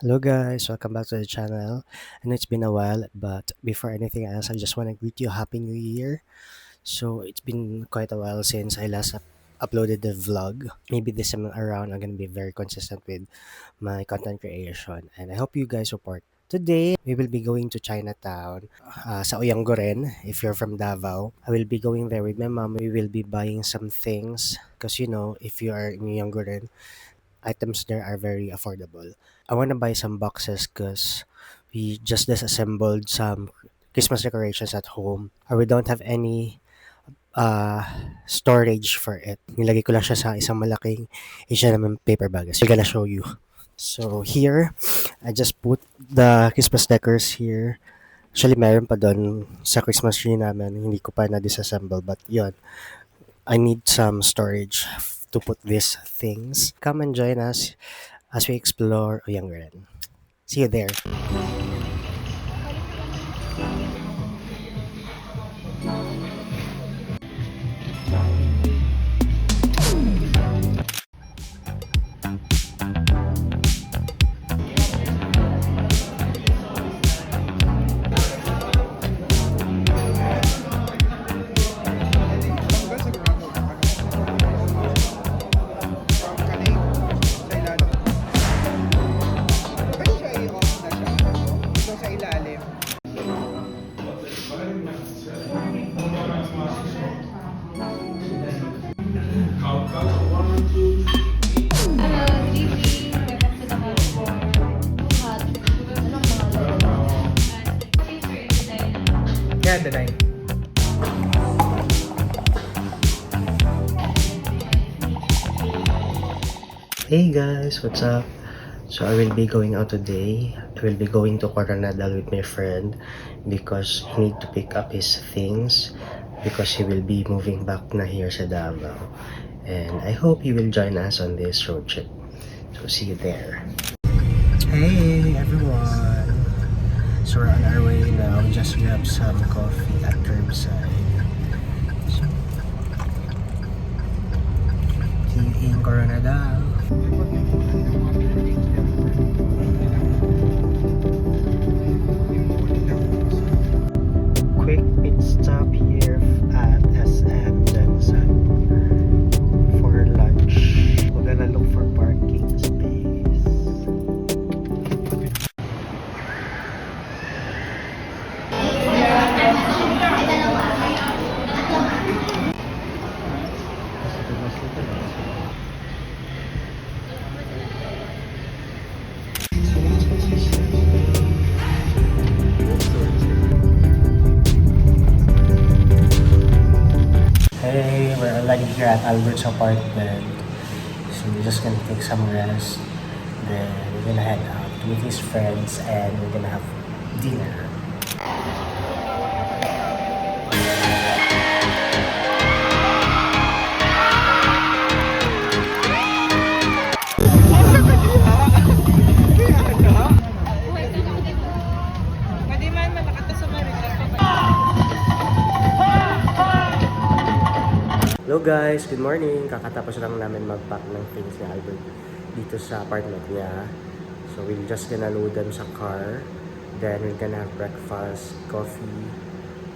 Hello guys, welcome back to the channel. I know it's been a while, but before anything else, I just want to greet you Happy New Year. So it's been quite a while since I last uploaded the vlog. Maybe this time around, I'm gonna be very consistent with my content creation, and I hope you guys support. Today, we will be going to Chinatown, sa Oyanggoren, if you're from Davao. I will be going there with my mom. We will be buying some things, because you know, if you are in Oyanggoren, items there are very affordable. I want to buy some boxes because we just disassembled some Christmas decorations at home. Or we don't have any uh, storage for it. Nilagay ko lang siya sa isang malaking Asian naman paper bag. So, I'm gonna show you. So, here, I just put the Christmas decors here. Actually, meron pa doon sa Christmas tree namin. Hindi ko pa na-disassemble. But, yun. I need some storage to put these things. Come and join us as we explore Oyanggaran. See you there. Yeah, the line. Hey guys, what's up? So I will be going out today. I will be going to Coronadal with my friend because he need to pick up his things because he will be moving back na here sa Davao. And I hope you will join us on this road trip. So see you there. Hey everyone! So we're on our way now. We just grabbed some coffee at curbside. So, see you in Coronadal. Quick pit stop here at SM Jensen for lunch. We're gonna look for parking space. Hey, we're already here at Albert's apartment. So we're just gonna take some rest. Then we're gonna head out to meet his friends and we're gonna have dinner. Hello guys, good morning. Kakatapos lang namin mag-pack ng things ni Albert dito sa apartment niya. So we're just gonna load them sa car. Then we're gonna have breakfast, coffee,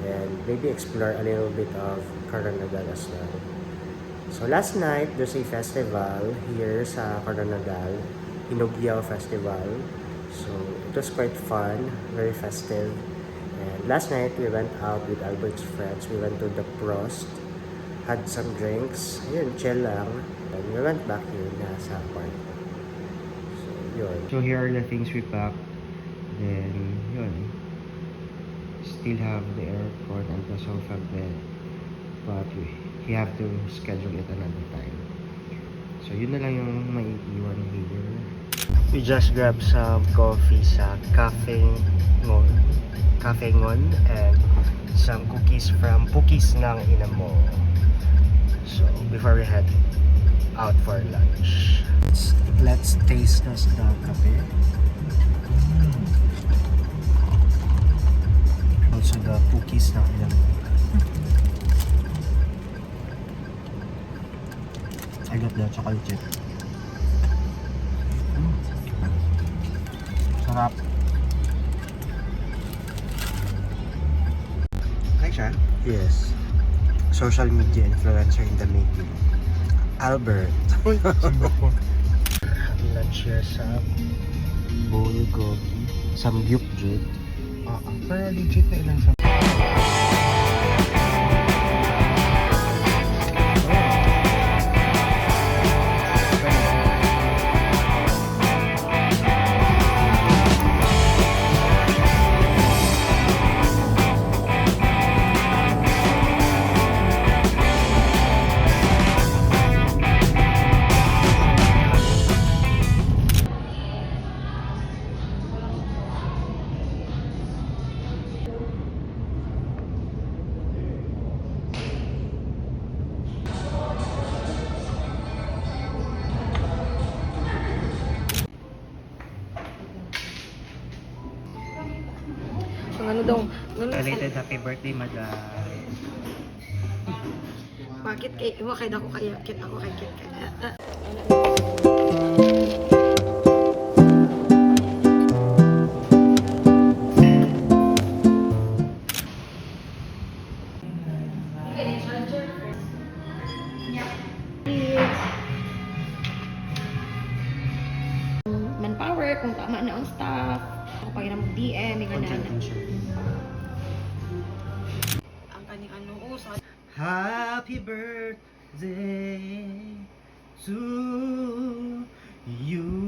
and maybe explore a little bit of Coronadal as well. So last night, there's a festival here sa Coronadal, Inugliao Festival. So it was quite fun, very festive. And last night, we went out with Albert's friends. We went to the Prost, had some drinks, ayun, chill lang. And we went back here na sa apartment. So, yun. So, here are the things we packed. Then, yun. Still have the aircon and the sofa bed. but we have to schedule it another time. So yun na lang yung may iwan here. We just grabbed some coffee sa Cafe Ngon and some cookies from Pukis ng Inamo. So before we head out for lunch, let's taste the cafe. Also the Pukis ng Inamo. I got the chocolate chip. Sarap. Hi siya. Yes. Social media influencer in the making. Albert. Lunch here sa Bulgogi. Samgyup Jud. Pero legit na ilang sa... So, ano daw? Belated happy birthday, madam. Bakit kay mo kay ako kaya kit ako kay kit kaya. Manpower kung tama na ang staff. Ako pa rin mag-DM, yung ganan. Ang kaning ano, sa Happy birthday to you.